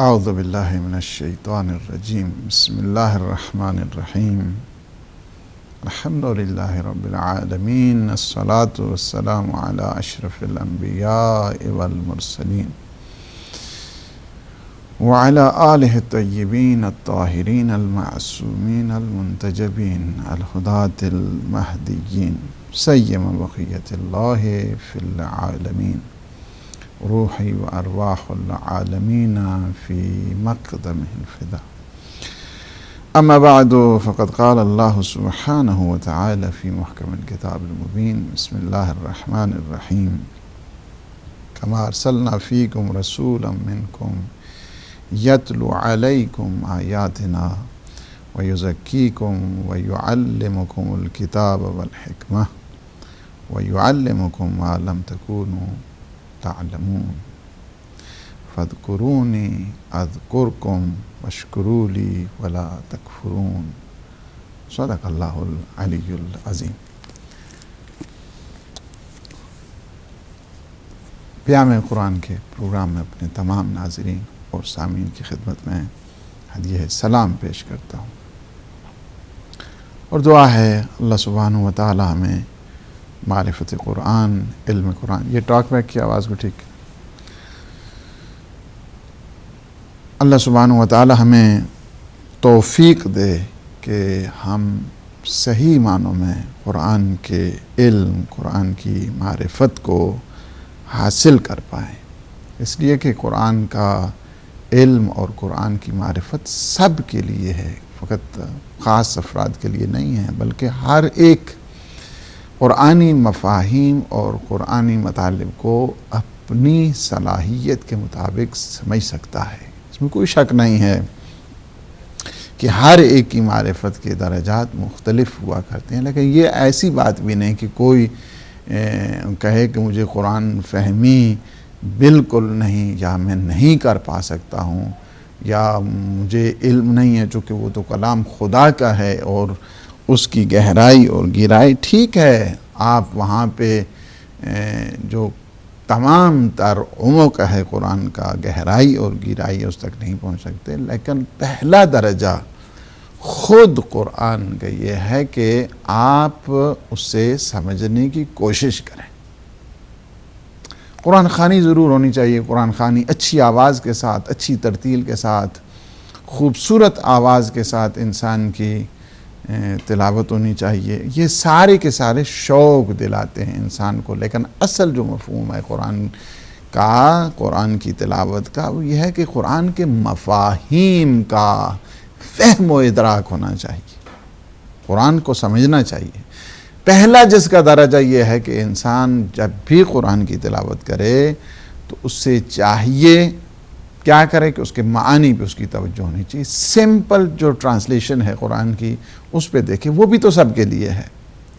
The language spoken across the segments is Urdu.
اعوذ باللہ من الشیطان الرجیم بسم اللہ الرحمن الرحیم الحمدللہ رب العالمین الصلاة والسلام علی اشرف الانبیاء والمرسلین وعلى آلہ الطیبین الطاہرین المعصومین المنتجبین الہداة المہدیین سیم بقیت اللہ فی العالمین روحی و ارواح العالمین فی مقدمہ الفدا اما بعد فقد قال اللہ سبحانہ وتعالی فی محکم الکتاب المبین بسم اللہ الرحمن الرحیم کما ارسلنا فیکم رسولا منکم یتلو علیکم آیاتنا ویزکیکم ویعلمکم الکتاب والحکمہ ویعلمکم ما لم تکونوا تعلمون فاذکرونی اذکرکم واشکروا لی ولا تکفرون صدق اللہ العلی العظیم۔ پیام قرآن کے پروگرام میں اپنے تمام ناظرین اور سامعین کی خدمت میں ہدیہ سلام پیش کرتا ہوں اور دعا ہے اللہ سبحانہ و تعالی ہمیں معرفت قرآن، علم قرآن۔ یہ ٹاک بیک کی آواز کو ٹھیک، اللہ سبحانہ و تعالی ہمیں توفیق دے کہ ہم صحیح معنوں میں قرآن کے علم، قرآن کی معرفت کو حاصل کر پائیں، اس لیے کہ قرآن کا علم اور قرآن کی معرفت سب کے لیے ہے، فقط خاص افراد کے لیے نہیں ہے، بلکہ ہر ایک قرآنی مفاہیم اور قرآنی مطالب کو اپنی صلاحیت کے مطابق سمجھ سکتا ہے۔ اس میں کوئی شک نہیں ہے کہ ہر ایک کی معرفت کے درجات مختلف ہوا کرتے ہیں، لیکن یہ ایسی بات بھی نہیں کہ کوئی کہے کہ مجھے قرآن فہمی بالکل نہیں، یا میں نہیں کر پا سکتا ہوں، یا مجھے علم نہیں ہے، چونکہ وہ تو کلام خدا کا ہے اور اس کی گہرائی اور گہرائی ٹھیک ہے، آپ وہاں پہ جو تمام تر عمق ہے قرآن کا، گہرائی اور گہرائی اس تک نہیں پہنچ سکتے، لیکن پہلا درجہ خود قرآن کا یہ ہے کہ آپ اسے سمجھنے کی کوشش کریں۔ قرآن خوانی ضرور ہونی چاہیے، قرآن خوانی اچھی آواز کے ساتھ، اچھی ترتیل کے ساتھ، خوبصورت آواز کے ساتھ انسان کی تلاوت ہونی چاہیے، یہ سارے کے سارے شوق دلاتے ہیں انسان کو، لیکن اصل جو مفہوم ہے قرآن کا، قرآن کی تلاوت کا، وہ یہ ہے کہ قرآن کے مفاہیم کا فہم و ادراک ہونا چاہیے، قرآن کو سمجھنا چاہیے۔ پہلا جس کا درجہ یہ ہے کہ انسان جب بھی قرآن کی تلاوت کرے تو اس سے چاہیے کیا کرے کہ اس کے معانی پہ اس کی توجہ ہونی چاہیے۔ سمپل جو ٹرانسلیشن ہے قرآن کی اس پہ دیکھیں، وہ بھی تو سب کے لیے ہے۔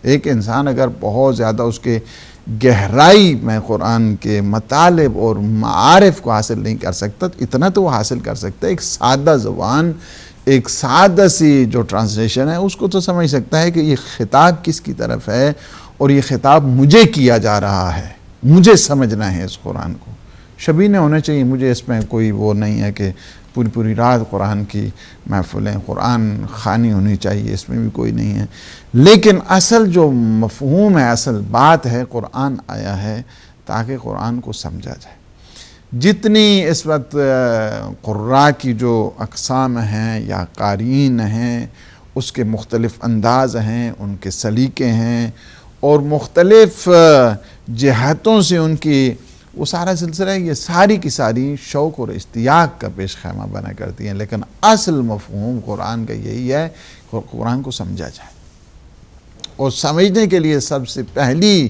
ایک انسان اگر بہت زیادہ اس کے گہرائی میں قرآن کے مطالب اور معارف کو حاصل نہیں کر سکتا، تو اتنا تو وہ حاصل کر سکتا ہے، ایک سادہ زبان، ایک سادہ سی جو ٹرانسلیشن ہے اس کو تو سمجھ سکتا ہے کہ یہ خطاب کس کی طرف ہے اور یہ خطاب مجھے کیا جا رہا ہے، مجھے سمجھنا ہے اس قرآن کو۔ شبینے ہونے چاہیے، مجھے اس میں کوئی وہ نہیں ہے کہ پوری رات قرآن کی محفلیں، قرآن خوانی ہونی چاہیے، اس میں بھی کوئی نہیں ہے، لیکن اصل جو مفہوم ہے، اصل بات ہے، قرآن آیا ہے تاکہ قرآن کو سمجھا جائے۔ جتنی اس وقت قراء کی جو اقسام ہیں یا قارئین ہیں، اس کے مختلف انداز ہیں، ان کے سلیقے ہیں، اور مختلف جہتوں سے ان کی وہ سارا سلسلہ ہے، یہ ساری کی ساری شوق اور اشتیاق کا پیش خیمہ بنا کرتی ہیں، لیکن اصل مفہوم قرآن کا یہی ہے کہ قرآن کو سمجھا جائے، اور سمجھنے کے لیے سب سے پہلی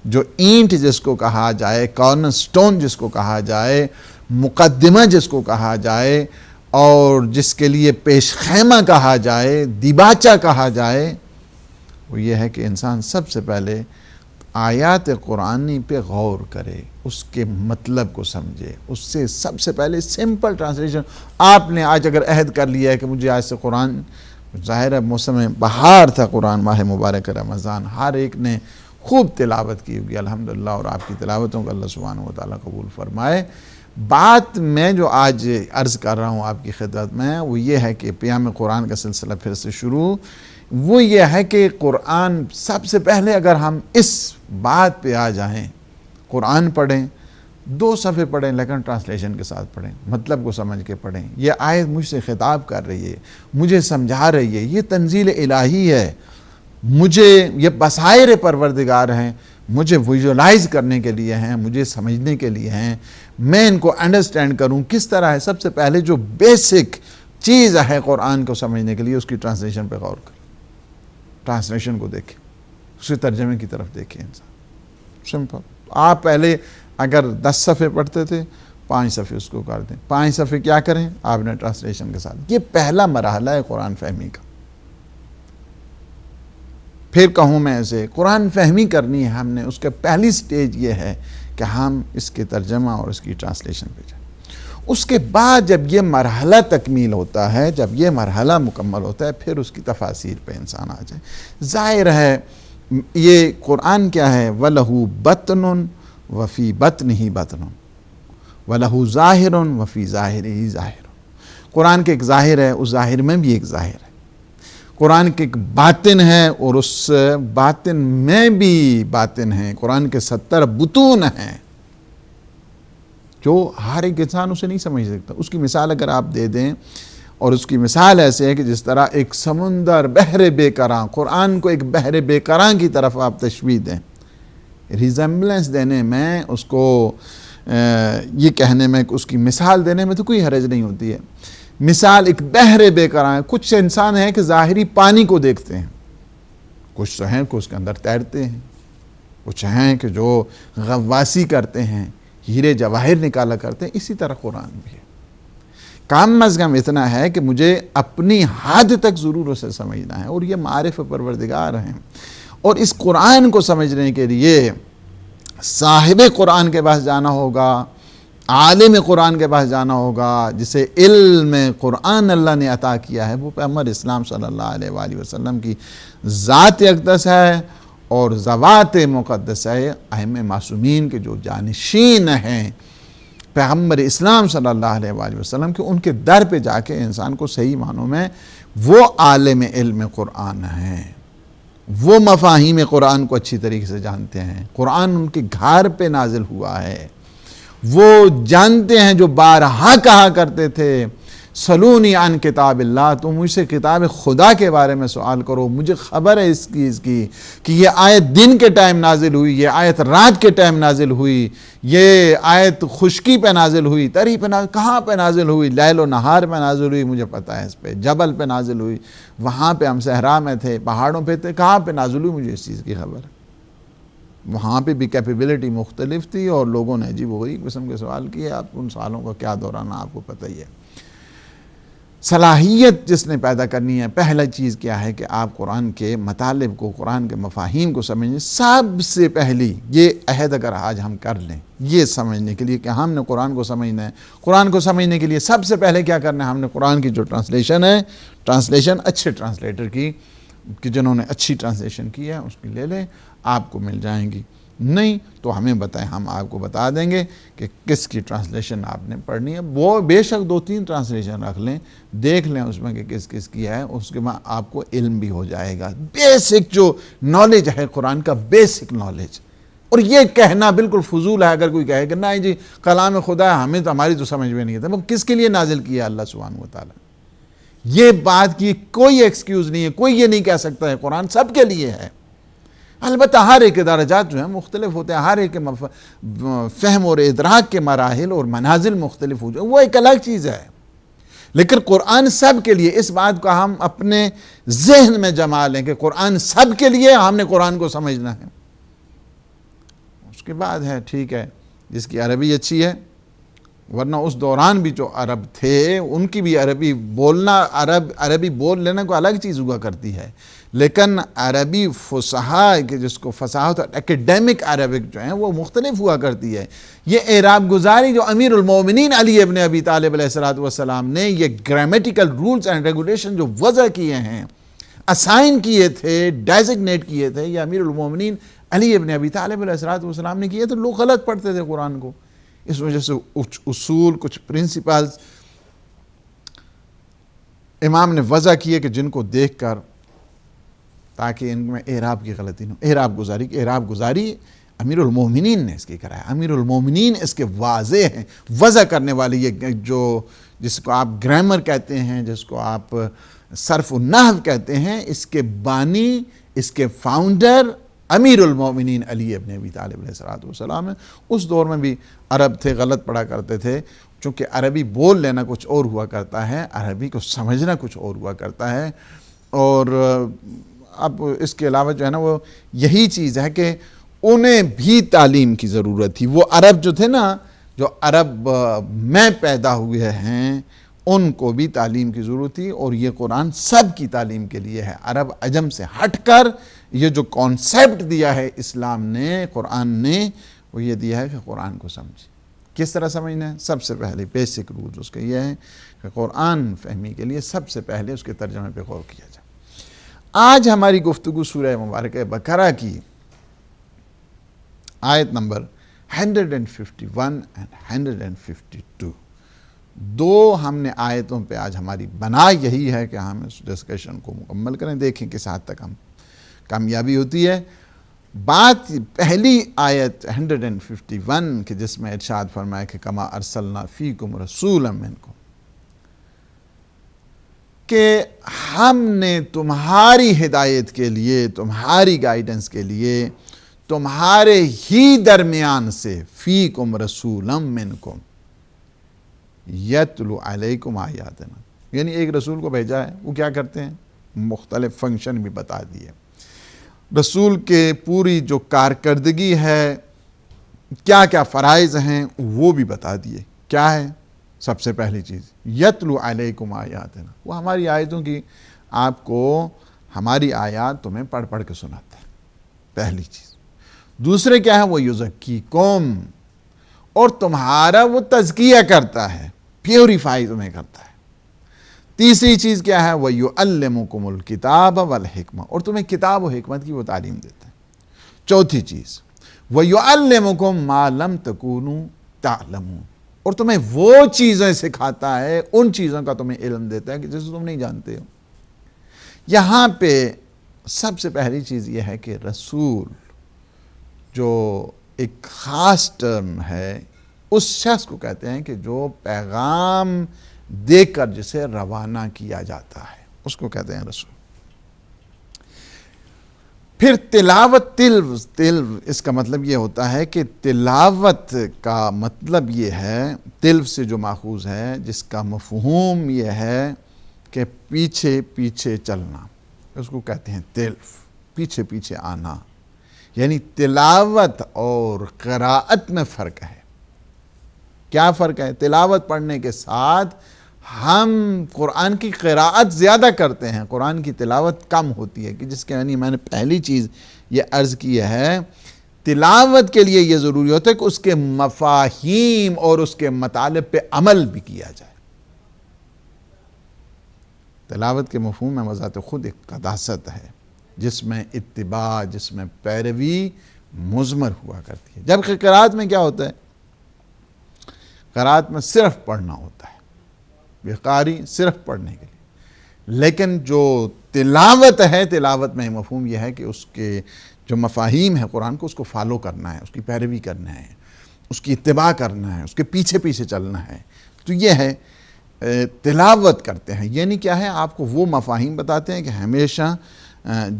جو اینٹ جس کو کہا جائے، کارنر سٹون جس کو کہا جائے، مقدمہ جس کو کہا جائے، اور جس کے لیے پیش خیمہ کہا جائے، دیباچہ کہا جائے، وہ یہ ہے کہ انسان سب سے پہلے آیات قرآنی پہ غور کرے، اس کے مطلب کو سمجھے، اس سے سب سے پہلے سمپل ٹرانسلیشن۔ آپ نے آج اگر عہد کر لیا ہے کہ مجھے آج سے قرآن، ظاہر ہے موسم بہار تھا، قرآن ماہ مبارک رمضان، ہر ایک نے خوب تلاوت کی ہوگی الحمدللہ، اور آپ کی تلاوتوں کو اللہ سبحانہ و تعالیٰ قبول فرمائے، بات میں جو آج عرض کر رہا ہوں آپ کی خدمت میں وہ یہ ہے کہ پیام قرآن کا سلسلہ پھر سے شروع، وہ یہ ہے کہ قرآن سب سے پہلے اگر ہم اس بات پہ آ جائیں، قرآن پڑھیں، 2 صفحے پڑھیں لیکن ٹرانسلیشن کے ساتھ پڑھیں، مطلب کو سمجھ کے پڑھیں۔ یہ آیت مجھ سے خطاب کر رہی ہے، مجھے سمجھا رہی ہے، یہ تنزیل الہی ہے، مجھے یہ بصائر پروردگار ہیں، مجھے ویژولائز کرنے کے لیے ہیں، مجھے سمجھنے کے لیے ہیں، میں ان کو انڈرسٹینڈ کروں کس طرح ہے۔ سب سے پہلے جو بیسک چیز ہے قرآن کو سمجھنے کے لیے اس کی ٹرانسلیشن پہ غور کریں، ٹرانسلیشن کو دیکھیں، اس کے ترجمے کی طرف دیکھیں انسان۔ سمپل۔ آپ پہلے اگر 10 صفحے پڑھتے تھے، 5 صفحے اس کو کر دیں، 5 صفحے کیا کریں آپ نے ٹرانسلیشن کے ساتھ۔ یہ پہلا مرحلہ ہے قرآن فہمی کا۔ پھر کہوں میں اسے قرآن فہمی کرنی ہے ہم نے، اس کا پہلی سٹیج یہ ہے کہ ہم اس کے ترجمہ اور اس کی ٹرانسلیشن پہ جائیں۔ اس کے بعد جب یہ مرحلہ تکمیل ہوتا ہے، جب یہ مرحلہ مکمل ہوتا ہے، پھر اس کی تفاسیر پہ انسان آ جائے۔ ظاہر ہے یہ قرآن کیا ہے، وَلَهُ بَطْنٌ وَفِي بَطْنِهِ بَطْنٌ وَلَهُ ظَاهِرٌ وَفِي ظَاهِرِهِ ظَاهِرٌ۔ قرآن کے ایک ظاہر ہے، اس ظاہر میں بھی ایک ظاہر ہے۔ قرآن کے ایک باطن ہے اور اس باطن میں بھی باطن ہے۔ قرآن کے 70 بطون ہیں جو ہر ایک انسان اسے نہیں سمجھ سکتا۔ اس کی مثال اگر آپ دے دیں، اور اس کی مثال ایسے ہے کہ جس طرح ایک سمندر بحر بے کراں، قرآن کو ایک بحر بے کراں کی طرف آپ تشبیہ دیں، ریزمبلنس دینے میں، اس کو یہ کہنے میں، اس کی مثال دینے میں تو کوئی حرج نہیں ہوتی ہے۔ مثال ایک بحر بے کراں ہے۔ کچھ انسان ہیں کہ ظاہری پانی کو دیکھتے ہیں، کچھ تو ہیں کہ اس کے اندر تیرتے ہیں، کچھ ہیں کہ جو غواصی کرتے ہیں، ہیرے جواہر نکالا کرتے ہیں۔ اسی طرح قرآن بھی ہے۔ کام از کم اتنا ہے کہ مجھے اپنی حد تک ضرور اسے سمجھنا ہے، اور یہ معارف پروردگار ہیں۔ اور اس قرآن کو سمجھنے کے لیے صاحب قرآن کے پاس جانا ہوگا، عالم قرآن کے پاس جانا ہوگا، جسے علم قرآن اللہ نے عطا کیا ہے۔ وہ پیغمبر اسلام صلی اللہ علیہ وآلہ وسلم کی ذات اقدس ہے اور ذوات مقدس ہے، ائمہ معصومین کے جو جانشین ہیں پیغمبر اسلام صلی اللہ علیہ وآلہ وسلم کے، ان کے در پہ جا کے انسان کو صحیح معنوں میں وہ عالم علم قرآن ہیں، وہ مفاہیم قرآن کو اچھی طریقے سے جانتے ہیں۔ قرآن ان کے گھر پہ نازل ہوا ہے، وہ جانتے ہیں جو بارہا کہا کرتے تھے، سلونی عن کتاب اللہ، تم مجھ سے کتاب خدا کے بارے میں سوال کرو، مجھے خبر ہے اس چیز کی کہ یہ آیت دن کے ٹائم نازل ہوئی، یہ آیت رات کے ٹائم نازل ہوئی، یہ آیت خشکی پہ نازل ہوئی، تری پہ نازل، کہاں پہ نازل ہوئی، لیل و نہار پہ نازل ہوئی، مجھے پتہ ہے اس پہ، جبل پہ نازل ہوئی، وہاں پہ ہم صحرا میں تھے، پہاڑوں پہ تھے، کہاں پہ نازل ہوئی، مجھے اس چیز کی خبر ہے۔ وہاں پہ بھی کیپیبلٹی مختلف تھی اور لوگوں نے عجیب و غریب قسم کے سوال کیے۔ آپ ان سوالوں کا کیا دورانہ آپ کو پتہ ہی ہے۔ صلاحیت جس نے پیدا کرنی ہے، پہلا چیز کیا ہے کہ آپ قرآن کے مطالب کو، قرآن کے مفاہیم کو سمجھیں۔ سب سے پہلی یہ عہد اگر آج ہم کر لیں یہ سمجھنے کے لیے کہ ہم نے قرآن کو سمجھنا ہے، قرآن کو سمجھنے کے لیے سب سے پہلے کیا کرنا ہے، ہم نے قرآن کی جو ٹرانسلیشن ہے، ٹرانسلیشن اچھے ٹرانسلیٹر کی، کہ جنہوں نے اچھی ٹرانسلیشن کی ہے اس کی لے لیں، آپ کو مل جائیں گی۔ نہیں تو ہمیں بتائیں، ہم آپ کو بتا دیں گے کہ کس کی ٹرانسلیشن آپ نے پڑھنی ہے۔ وہ بے شک 2-3 ٹرانسلیشن رکھ لیں، دیکھ لیں اس میں کہ کس کس کی ہے، اس کے بعد آپ کو علم بھی ہو جائے گا۔ بیسک جو نالج ہے قرآن کا، بیسک نالج۔ اور یہ کہنا بالکل فضول ہے اگر کوئی کہے کہ نہیں جی کلام خدا ہے، ہمیں تو ہماری تو سمجھ میں نہیں آتا۔ وہ کس کے لیے نازل کیا اللہ سبحانہ وتعالی؟ یہ بات کی کوئی ایکسکیوز نہیں ہے، کوئی یہ نہیں کہہ سکتا ہے قرآن سب کے لیے ہے۔ البتہ ہر ایک کے درجات جو ہیں مختلف ہوتے ہیں، ہر ایک کے فہم اور ادراک کے مراحل اور منازل مختلف ہو جائے، وہ ایک الگ چیز ہے۔ لیکن قرآن سب کے لیے، اس بات کو ہم اپنے ذہن میں جما لیں کہ قرآن سب کے لیے، ہم نے قرآن کو سمجھنا ہے۔ اس کے بعد ہے ٹھیک ہے جس کی عربی اچھی ہے، ورنہ اس دوران بھی جو عرب تھے ان کی بھی عربی بولنا، عربی بول لینا کو الگ چیز ہوا کرتی ہے، لیکن عربی فصحا کہ جس کو فصاحت اور ایکیڈیمک عربک جو ہیں وہ مختلف ہوا کرتی ہے۔ یہ اعراب گزاری جو امیر المومنین علی ابن ابی طالب علیہ السلام نے یہ گرامیٹیکل رولز اینڈ ریگولیشن جو وضع کیے ہیں، اسائن کیے تھے، ڈیزگنیٹ کیے تھے، یہ امیر المومنین علی ابن ابی طالب علیہ السلام نے کیے، تو لوگ غلط پڑھتے تھے قرآن کو، اس وجہ سے کچھ اصول، کچھ پرنسپلز امام نے وضع کیے کہ جن کو دیکھ کر تاکہ ان میں اعراب کی غلطی نہ ہو. اعراب گزاری امیر المومنین نے اس کی کرایا. امیر المومنین اس کے واضح ہیں، وضع کرنے والے. یہ جو جس کو آپ گرامر کہتے ہیں، جس کو آپ صرف و نحو کہتے ہیں، اس کے بانی، اس کے فاؤنڈر امیر المومنین علی ابن ابی طالب علیہ السلام ہیں. اس دور میں بھی عرب تھے، غلط پڑھا کرتے تھے. چونکہ عربی بول لینا کچھ اور ہوا کرتا ہے، عربی کو سمجھنا کچھ اور ہوا کرتا ہے. اور اب اس کے علاوہ جو ہے نا وہ یہی چیز ہے کہ انہیں بھی تعلیم کی ضرورت تھی. وہ عرب جو تھے نا، جو عرب میں پیدا ہوئے ہیں، ان کو بھی تعلیم کی ضرورت تھی. اور یہ قرآن سب کی تعلیم کے لیے ہے. عرب عجم سے ہٹ کر یہ جو کانسیپٹ دیا ہے اسلام نے، قرآن نے، وہ یہ دیا ہے کہ قرآن کو سمجھیں. کس طرح سمجھنا ہے؟ سب سے پہلے بیسک رولز اس کے یہ ہیں کہ قرآن فہمی کے لیے سب سے پہلے اس کے ترجمے پہ غور کیا جائے. آج ہماری گفتگو سورہ مبارکہ بقرہ کی آیت نمبر 151 and 152. دو ہم نے آیتوں پہ آج ہماری بنا یہی ہے کہ ہم اس ڈسکشن کو مکمل کریں، دیکھیں کس حد تک ہم کامیابی ہوتی ہے. بات پہلی آیت 151 کہ جس میں ارشاد فرمایا کہ کما ارسلنا فیکم رسولا منکم، کہ ہم نے تمہاری ہدایت کے لیے، تمہاری گائیڈنس کے لیے تمہارے ہی درمیان سے فیکم رسولا منکم یتلو علیکم آیاتنا، یعنی ایک رسول کو بھیجا ہے. وہ کیا کرتے ہیں؟ مختلف فنکشن بھی بتا دیے. رسول کے پوری جو کارکردگی ہے، کیا کیا فرائض ہیں، وہ بھی بتا دیے. کیا ہے؟ سب سے پہلی چیز یتلو علیکم آیاتنا، وہ ہماری آیتوں کی آپ کو ہماری آیات تمہیں پڑھ پڑھ کے سناتا ہے، پہلی چیز. دوسرے کیا ہے؟ وہ یزکیکم، اور تمہارا وہ تزکیہ کرتا ہے، پیوریفائی تمہیں کرتا ہے. تیسری چیز کیا ہے؟ وَيُعَلِّمُكُمُ الْكِتَابَ وَالْحِكْمَةَ، اور تمہیں کتاب و حکمت کی وہ تعلیم دیتا ہے. چوتھی چیز وَيُعَلِّمُكُم مَّا لَمْ تَكُونُوا تَعْلَمُونَ، اور تمہیں وہ چیزیں سکھاتا ہے، ان چیزوں کا تمہیں علم دیتا ہے کہ جسے تم نہیں جانتے ہو. یہاں پہ سب سے پہلی چیز یہ ہے کہ رسول جو ایک خاص ٹرم ہے، اس شخص کو کہتے ہیں کہ جو پیغام دے کر جسے روانہ کیا جاتا ہے، اس کو کہتے ہیں رسول. پھر تلاوت، تلو اس کا مطلب یہ ہوتا ہے کہ تلاوت کا مطلب یہ ہے، تلو سے جو ماخوذ ہے، جس کا مفہوم یہ ہے کہ پیچھے پیچھے چلنا، اس کو کہتے ہیں تلو، پیچھے پیچھے آنا. یعنی تلاوت اور قراءت میں فرق ہے. کیا فرق ہے؟ تلاوت پڑھنے کے ساتھ ہم قرآن کی قراءت زیادہ کرتے ہیں، قرآن کی تلاوت کم ہوتی ہے. کہ جس کے یعنی میں نے پہلی چیز یہ عرض کی ہے، تلاوت کے لیے یہ ضروری ہوتا ہے کہ اس کے مفاہیم اور اس کے مطالب پہ عمل بھی کیا جائے. تلاوت کے مفہوم میں بذات خود ایک قداست ہے، جس میں اتباع، جس میں پیروی مضمر ہوا کرتی ہے. جبکہ قراءت میں کیا ہوتا ہے؟ قراءت میں صرف پڑھنا ہوتا ہے، یہ قاری صرف پڑھنے کے لیے. لیکن جو تلاوت ہے، تلاوت میں مفہوم یہ ہے کہ اس کے جو مفاہیم ہے قرآن کو، اس کو فالو کرنا ہے، اس کی پیروی کرنا ہے، اس کی اتباع کرنا ہے، اس کے پیچھے پیچھے چلنا ہے. تو یہ ہے تلاوت کرتے ہیں. یعنی کیا ہے؟ آپ کو وہ مفاہیم بتاتے ہیں کہ ہمیشہ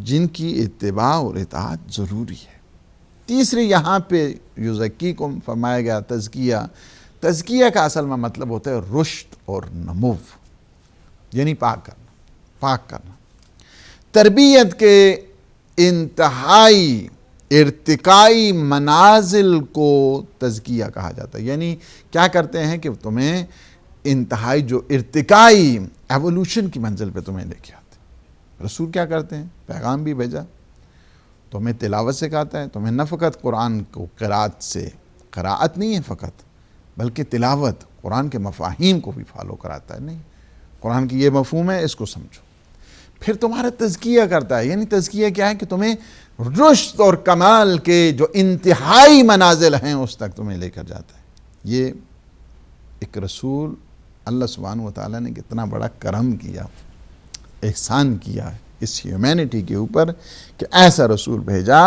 جن کی اتباع اور اطاعت ضروری ہے. تیسری یہاں پہ یزکیکم فرمایا گیا تزکیہ. تزکیہ کا اصل میں مطلب ہوتا ہے رشد اور نمو، یعنی پاک کرنا، پاک کرنا. تربیت کے انتہائی ارتقائی منازل کو تزکیہ کہا جاتا ہے. یعنی کیا کرتے ہیں کہ تمہیں انتہائی جو ارتقائی ایوولوشن کی منزل پہ تمہیں لے کے آتے ہیں. رسول کیا کرتے ہیں؟ پیغام بھی بھیجا، تمہیں تلاوت سکھاتا ہے. تمہیں نہ فقط قرآن کو قراءت سے، قراءت نہیں ہے فقط، بلکہ تلاوت، قرآن کے مفاہیم کو بھی فالو کراتا ہے. نہیں، قرآن کی یہ مفہوم ہے، اس کو سمجھو. پھر تمہارا تزکیہ کرتا ہے. یعنی تزکیہ کیا ہے؟ کہ تمہیں رشد اور کمال کے جو انتہائی منازل ہیں اس تک تمہیں لے کر جاتا ہے. یہ ایک رسول اللہ سبحانہ و تعالیٰ نے کتنا بڑا کرم کیا، احسان کیا ہے اس ہیومینٹی کے اوپر کہ ایسا رسول بھیجا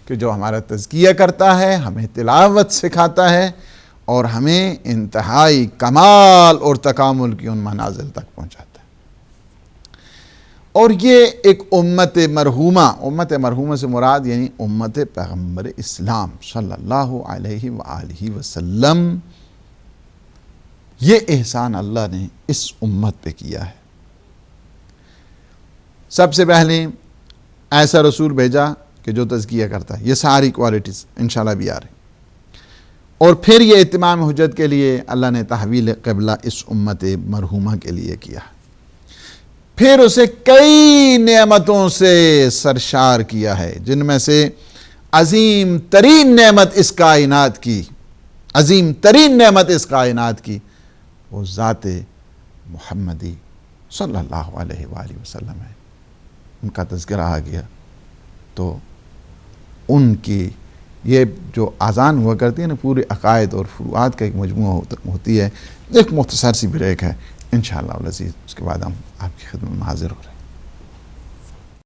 کہ جو ہمارا تزکیہ کرتا ہے، ہمیں تلاوت سکھاتا ہے اور ہمیں انتہائی کمال اور تکامل کی ان منازل تک پہنچاتا ہے۔ اور یہ ایک امت مرحومہ سے مراد یعنی امت پیغمبر اسلام صلی اللہ علیہ وآلہ وسلم، یہ احسان اللہ نے اس امت پہ کیا ہے۔ سب سے پہلے ایسا رسول بھیجا کہ جو تزکیہ کرتا ہے، یہ ساری کوالٹیز انشاءاللہ بھی آ رہی۔ اور پھر یہ اتمام حجت کے لیے اللہ نے تحویل قبلہ اس امت مرحومہ کے لیے کیا، پھر اسے کئی نعمتوں سے سرشار کیا ہے، جن میں سے عظیم ترین نعمت اس کائنات کی وہ ذات محمدی صلی اللہ علیہ وآلہ وسلم ہے۔ ان کا تذکرہ آ گیا تو ان کی یہ جو اذان ہوا کرتی ہے نا، پورے عقائد اور فروعات کا ایک مجموعہ ہوتی ہے۔ ایک مختصر سی بریک ہے، انشاءاللہ العزیز اس کے بعد ہم آپ کی خدمت میں حاضر ہو رہے ہیں۔